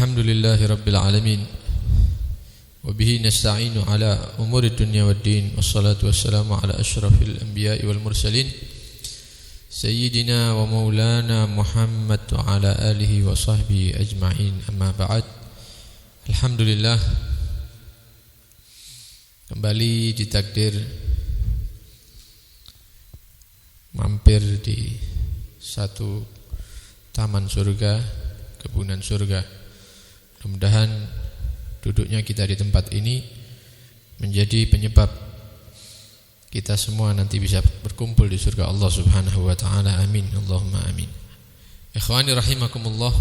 Alhamdulillahi Rabbil Alamin. Wabihi nasta'inu ala umuri dunya wad din. Wassalatu wassalamu ala ashrafil anbiya'i wal mursalin Sayyidina wa maulana Muhammad wa ala alihi wa sahbihi ajma'in. Amma ba'd. Alhamdulillah, kembali ditakdir mampir di satu taman surga, kebunan surga. Mudah-mudahan duduknya kita di tempat ini menjadi penyebab kita semua nanti bisa berkumpul di surga Allah Subhanahu wa taala. Amin. Allahumma amin. Ikhwani rahimakumullah.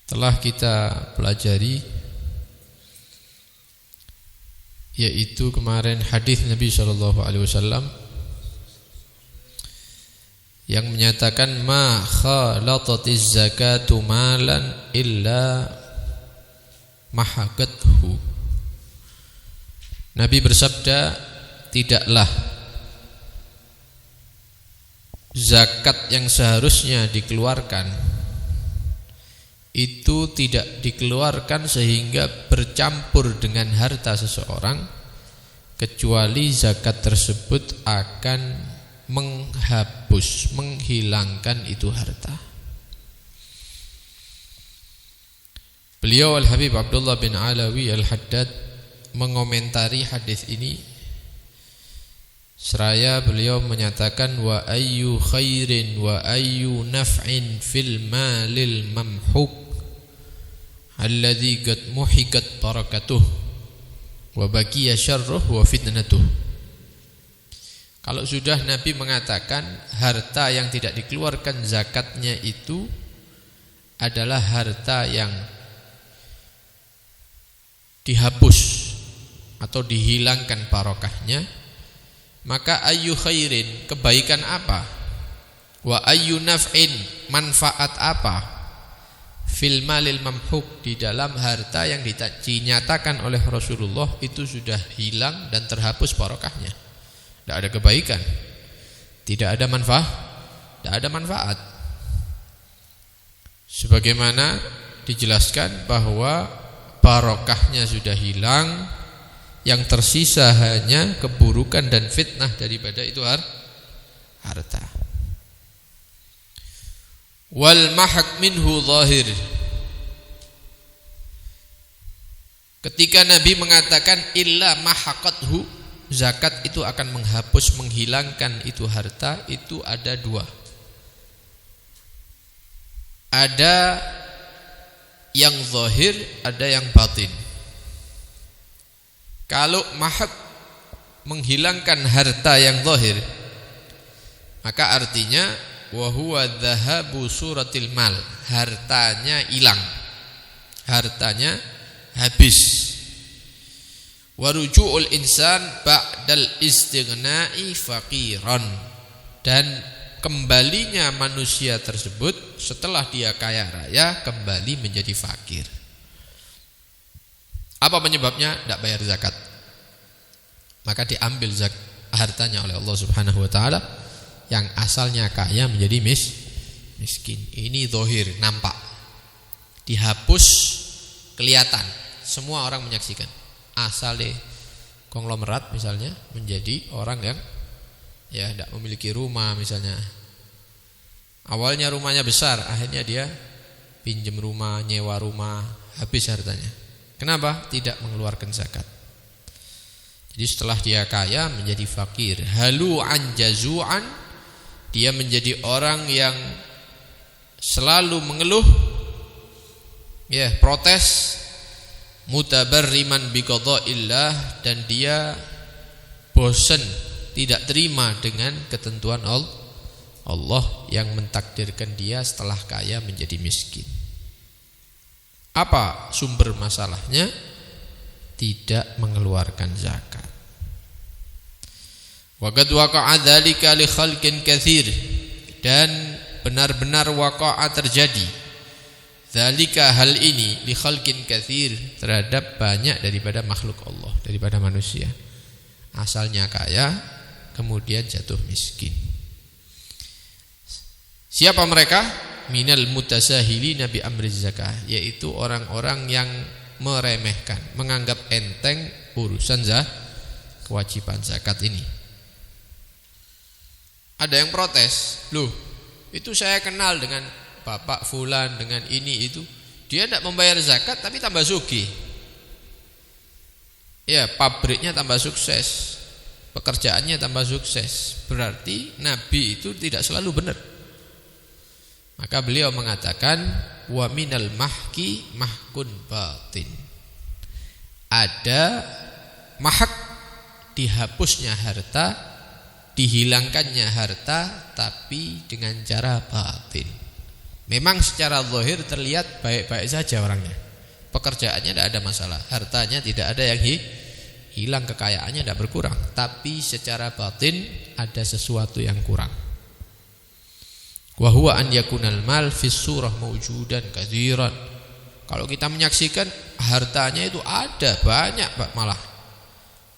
Telah kita pelajari yaitu kemarin hadis Nabi sallallahu alaihi wasallam yang menyatakan ma khalatatiz zakatu malan illa mahaqathu. Nabi bersabda, tidaklah zakat yang seharusnya dikeluarkan itu tidak dikeluarkan sehingga bercampur dengan harta seseorang, kecuali zakat tersebut akan menghapus, menghilangkan itu harta. Beliau Al-Habib Abdullah bin Alawi Al-Haddad mengomentari hadis ini seraya beliau menyatakan wa ayyu khairin wa ayyu naf'in fil malil mamhuk alladhi qad muhiqat barakatuh wa baqiya syarruh wa fitnatuh. Kalau sudah Nabi mengatakan harta yang tidak dikeluarkan zakatnya itu adalah harta yang dihapus atau dihilangkan barokahnya, maka ayyu khairin, kebaikan apa, wa ayyu naf'in, manfaat apa, fil malil mamhuk, di dalam harta yang dinyatakan oleh Rasulullah itu sudah hilang dan terhapus barokahnya. Tidak ada kebaikan, tidak ada manfaat, tidak ada manfaat. Sebagaimana dijelaskan bahwa barokahnya sudah hilang, yang tersisa hanya keburukan dan fitnah daripada itu harta. Wal mahaq minhu zahir. Ketika Nabi mengatakan illa mahaqathu, zakat itu akan menghapus, menghilangkan itu harta, itu ada dua. Ada yang zahir, ada yang batin. Kalau mahaq, menghilangkan harta yang zahir, maka artinya wa huwa dhahabu suratil mal, hartanya hilang, hartanya habis. Waruju'ul insan ba'dal istighna'i faqiran, dan kembalinya manusia tersebut setelah dia kaya raya kembali menjadi fakir. Apa penyebabnya? Tidak bayar zakat. Maka diambil hartanya oleh Allah Subhanahu wa taala, yang asalnya kaya menjadi miskin. Ini zahir, nampak. Dihapus, kelihatan, semua orang menyaksikan. Asalnya konglomerat misalnya menjadi orang yang tidak memiliki rumah misalnya. Awalnya rumahnya besar, akhirnya dia pinjam rumah, nyewa rumah, habis hartanya. Kenapa? Tidak mengeluarkan zakat. Jadi setelah dia kaya menjadi fakir. Halu anjazu'an, dia menjadi orang yang selalu mengeluh, protes, mutabarriman biqada'illah, dan dia bosan, tidak terima dengan ketentuan Allah yang mentakdirkan dia setelah kaya menjadi miskin. Apa sumber masalahnya? Tidak mengeluarkan zakat. Wa qad waqa'a dzalika li khalqin katsir, dan benar-benar waqa'a terjadi dzalika, hal ini, li khalqin katsir, terhadap banyak daripada makhluk Allah, daripada manusia. Asalnya kaya, kemudian jatuh miskin. Siapa mereka? Minal mutasahilina bi amri zakah, yaitu orang-orang yang meremehkan, menganggap enteng urusan kewajiban zakat ini. Ada yang protes, loh itu saya kenal dengan bapak fulan, dengan ini itu, dia tidak membayar zakat tapi tambah sugih. Ya, pabriknya tambah sukses, pekerjaannya tambah sukses. Berarti Nabi itu tidak selalu benar. Maka beliau mengatakan wa minal mahki mahkun batin. Ada mahak, dihapusnya harta, dihilangkannya harta, tapi dengan cara batin. Memang secara zahir terlihat baik-baik saja orangnya, pekerjaannya tidak ada masalah, hartanya tidak ada yang hilang, kekayaannya tidak berkurang, tapi secara batin ada sesuatu yang kurang. Wa huwa an yakunal mal fis surah mawjudan katsiran. Kalau kita menyaksikan hartanya itu ada banyak malah,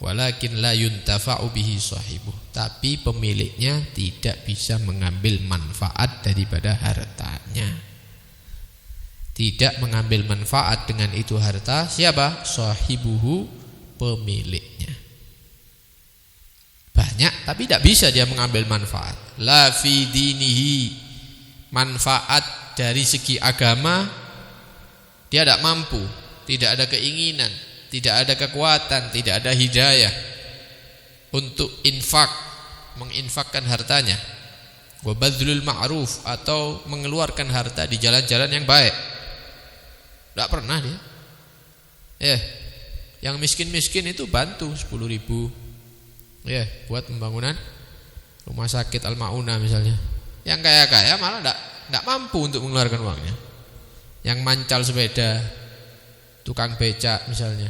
walakin la yuntafa'u bihi sahibuh, tapi pemiliknya tidak bisa mengambil manfaat daripada hartanya. Tidak mengambil manfaat dengan itu harta siapa? Sahibuhu, pemiliknya. Banyak tapi tidak bisa dia mengambil manfaat. La fi dinihi, manfaat dari segi agama dia tidak mampu, tidak ada keinginan, tidak ada kekuatan, tidak ada hidayah untuk infak, menginfakkan hartanya. Wa badzlul ma'ruf, atau mengeluarkan harta di jalan-jalan yang baik. Tidak pernah dia. Yang miskin-miskin itu bantu 10.000. Buat pembangunan rumah sakit Al-Maunah misalnya. Yang kaya-kaya malah tidak mampu untuk mengeluarkan uangnya. Yang mancal sepeda, tukang becak misalnya,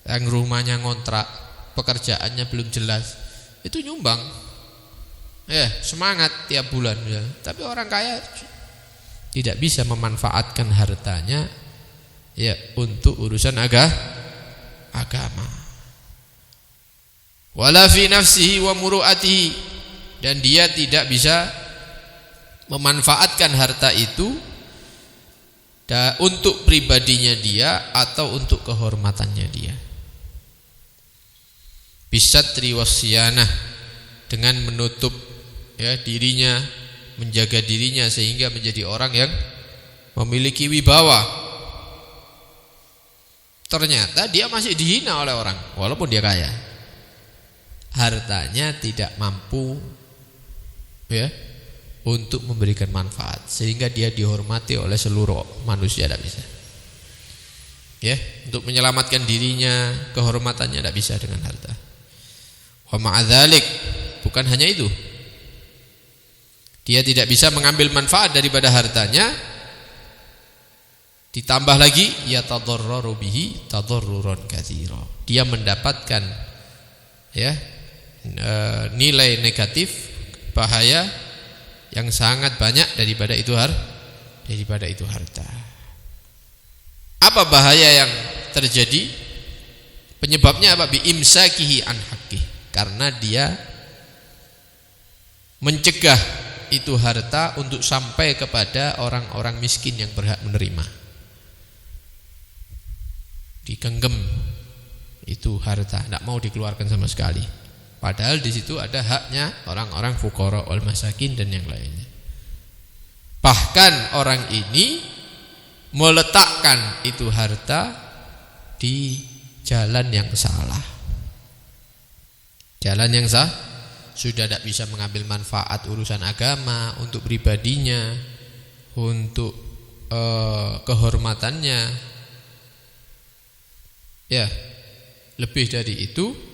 yang rumahnya ngontrak, pekerjaannya belum jelas, itu nyumbang. Semangat tiap bulan misalnya. Tapi orang kaya tidak bisa memanfaatkan hartanya untuk urusan agama. Wala fi nafsihi wa muru'atihi, dan dia tidak bisa memanfaatkan harta itu untuk pribadinya dia atau untuk kehormatannya dia. Bisatri wasyanah, dengan menutup dirinya, menjaga dirinya sehingga menjadi orang yang memiliki wibawa. Ternyata dia masih dihina oleh orang walaupun dia kaya. Hartanya tidak mampu untuk memberikan manfaat sehingga dia dihormati oleh seluruh manusia, tidak bisa. Untuk menyelamatkan dirinya, kehormatannya tidak bisa dengan harta. Wa ma'adzalik, bukan hanya itu, dia tidak bisa mengambil manfaat daripada hartanya, ditambah lagi yatadarraru bihi tadarruran katsira, dia mendapatkan nilai negatif, bahaya yang sangat banyak daripada itu harta. Apa bahaya yang terjadi? Penyebabnya apa? Bi imsakihi an haqqi, karena dia mencegah itu harta untuk sampai kepada orang-orang miskin yang berhak menerima. Digenggam itu harta, tidak mau dikeluarkan sama sekali. Padahal di situ ada haknya orang-orang fuqara wal masakin dan yang lainnya. Bahkan orang ini meletakkan itu harta di jalan yang salah. Jalan yang sah, sudah tidak bisa mengambil manfaat urusan agama untuk pribadinya, untuk kehormatannya. Lebih dari itu,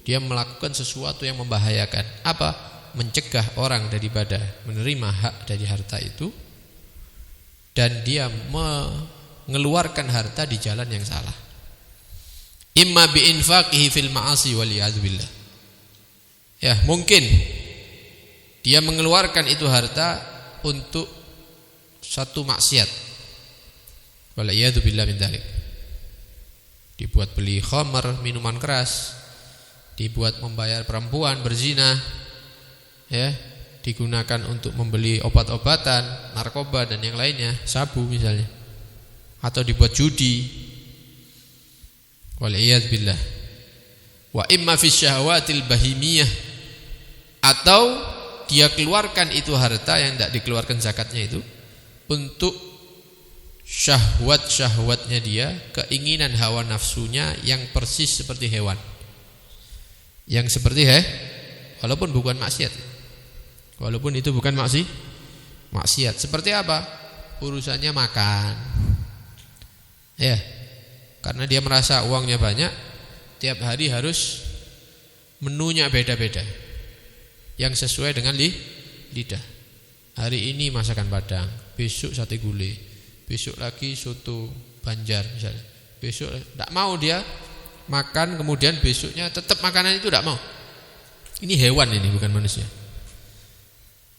dia melakukan sesuatu yang membahayakan. Apa? Mencegah orang daripada menerima hak dari harta itu, dan dia mengeluarkan harta di jalan yang salah. Imma bi infaqihi fil ma'asi wal ya'dzubillah. Mungkin dia mengeluarkan itu harta untuk satu maksiat. Wal ya'dzubillah min dzalik. Dibuat beli khamar, minuman keras, dibuat membayar perempuan berzina, digunakan untuk membeli obat-obatan, narkoba dan yang lainnya, sabu misalnya, atau dibuat judi. Wal'iyadz billah. Wa imma fi syahwatil bahimiyah, atau dia keluarkan itu harta yang tidak dikeluarkan zakatnya itu untuk syahwat-syahwatnya dia, keinginan hawa nafsunya yang persis seperti hewan. Yang seperti walaupun bukan maksiat. Walaupun itu bukan maksiat. Seperti apa? Urusannya makan. Ya. Karena dia merasa uangnya banyak, tiap hari harus menunya beda-beda, yang sesuai dengan lidah. Hari ini masakan Padang, besok sate gulai, besok lagi soto Banjar misalnya. Besok tidak mau dia makan, kemudian besoknya tetap makanan itu tidak mau. Ini hewan, ini bukan manusia.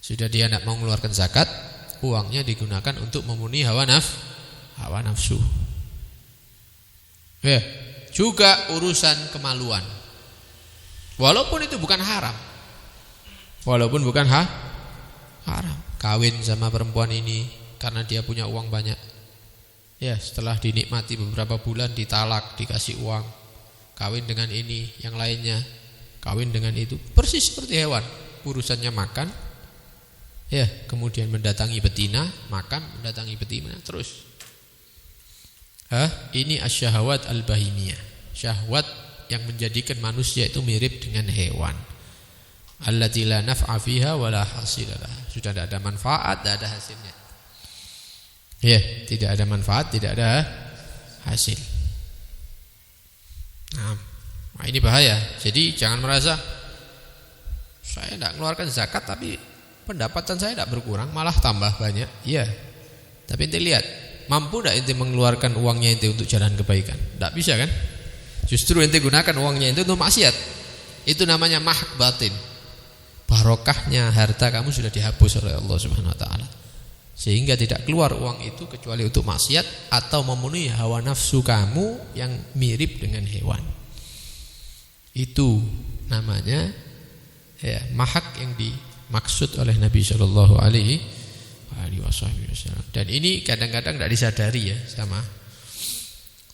Sudah dia tidak mau mengeluarkan zakat, uangnya digunakan untuk memenuhi hawa nafsu. Ya, juga urusan kemaluan. Walaupun itu bukan haram. Walaupun bukan haram. Kawin sama perempuan ini karena dia punya uang banyak. Ya, setelah dinikmati beberapa bulan ditalak, dikasih uang. Kawin dengan ini, yang lainnya kawin dengan itu. Persis seperti hewan. Urusannya makan. Ya, kemudian mendatangi betina, makan, mendatangi betina, terus. Ini asyahawat al-bahimiyah. Syahwat yang menjadikan manusia itu mirip dengan hewan. Allati la naf'a fiha wa la hasilalah. Sudah tidak ada manfaat, tidak ada hasilnya. Ya, tidak ada manfaat, tidak ada hasil. Nah, ini bahaya. Jadi jangan merasa saya tidak mengeluarkan zakat tapi pendapatan saya tidak berkurang, malah tambah banyak. Iya. Tapi ente lihat, mampu tidak ente mengeluarkan uangnya ente untuk jalan kebaikan? Tidak bisa kan? Justru ente gunakan uangnya itu untuk maksiat. Itu namanya mahak batin. Barokahnya harta kamu sudah dihapus oleh Allah Subhanahu wa taala. Sehingga tidak keluar uang itu kecuali untuk maksiat atau memenuhi hawa nafsu kamu yang mirip dengan hewan. Itu namanya mahak yang dimaksud oleh Nabi sallallahu alaihi wasallam. Dan ini kadang-kadang tidak disadari sama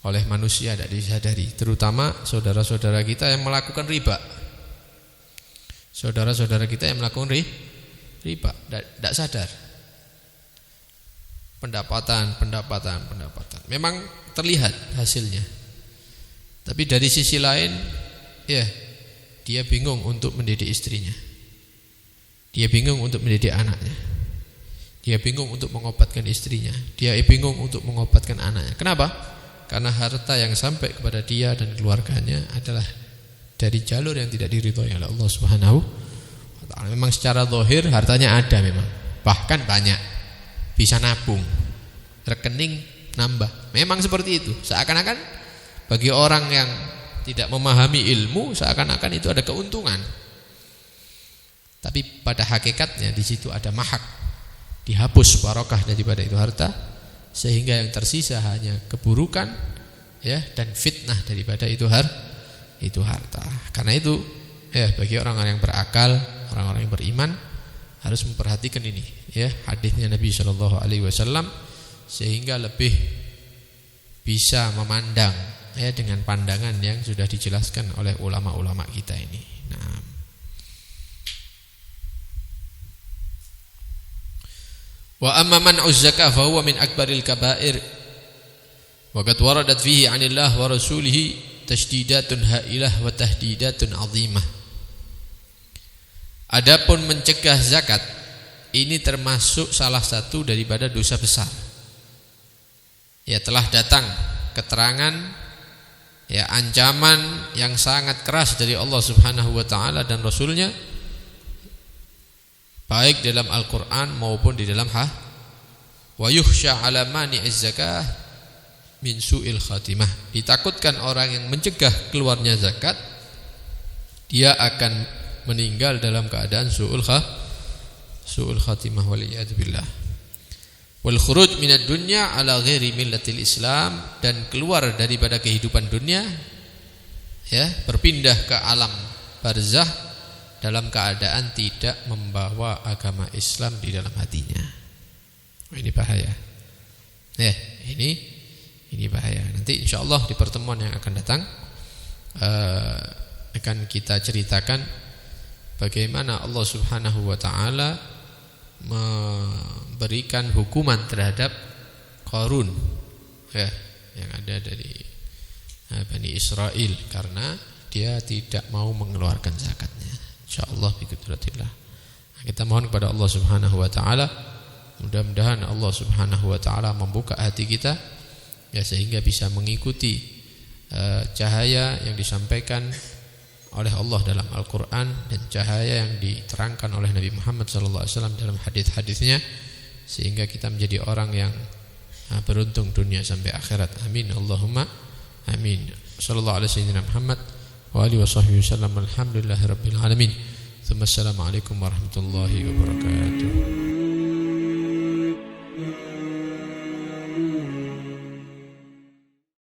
oleh manusia, tidak disadari, terutama saudara-saudara kita yang melakukan riba. Saudara-saudara kita yang melakukan riba tidak sadar. Pendapatan. Memang terlihat hasilnya. Tapi dari sisi lain, dia bingung untuk mendidik istrinya. Dia bingung untuk mendidik anaknya. Dia bingung untuk mengobatkan istrinya. Dia bingung untuk mengobatkan anaknya. Kenapa? Karena harta yang sampai kepada dia dan keluarganya adalah dari jalur yang tidak diridhoi oleh Allah Subhanahu wa taala. Memang secara zahir hartanya ada memang. Bahkan banyak. Bisa nabung. Rekening nambah. Memang seperti itu. Seakan-akan bagi orang yang tidak memahami ilmu, seakan-akan itu ada keuntungan. Tapi pada hakikatnya di situ ada mahak. Dihapus barokah daripada itu harta, sehingga yang tersisa hanya keburukan dan fitnah daripada itu harta. Karena itu bagi orang-orang yang berakal, orang-orang yang beriman harus memperhatikan ini hadisnya Nabi sallallahu alaihi wasallam, sehingga lebih bisa memandang dengan pandangan yang sudah dijelaskan oleh ulama-ulama kita ini. Nah, wa amma man'uz zakah fa huwa min akbaril kaba'ir wa qad waradat fihi 'anillah wa rasulih tashdidatun ha'ilah wa tahdidatun 'azimah. Adapun mencegah zakat ini termasuk salah satu daripada dosa besar. Telah datang keterangan ancaman yang sangat keras dari Allah Subhanahu wa taala dan Rasulnya, baik dalam Al-Quran maupun di dalam wa yukhsha 'ala mani'iz zakah min su'il khatimah. Ditakutkan orang yang mencegah keluarnya zakat, dia akan meninggal dalam keadaan su'ul khatimah waliyad billah. Wal khuruj minad dunya ala ghairi millatil Islam, dan keluar daripada kehidupan dunia berpindah ke alam barzah dalam keadaan tidak membawa agama Islam di dalam hatinya. Ini bahaya. Ini bahaya. Nanti insyaallah di pertemuan yang akan datang akan kita ceritakan bagaimana Allah Subhanahu wa taala memberikan hukuman terhadap Qarun yang ada dari Bani Israel karena dia tidak mau mengeluarkan zakatnya. Insyaallah biqudratillah. Kita mohon kepada Allah Subhanahu wa taala, mudah-mudahan Allah Subhanahu wa taala membuka hati kita sehingga bisa mengikuti cahaya yang disampaikan oleh Allah dalam Al-Qur'an dan cahaya yang diterangkan oleh Nabi Muhammad SAW dalam hadis-hadisnya, sehingga kita menjadi orang yang beruntung dunia sampai akhirat. Amin Allahumma amin. Sallallahu alaihi wasallam Muhammad wa alihi washabbihi wasallam. Alhamdulillahirabbil alamin. Assalamualaikum warahmatullahi wabarakatuh.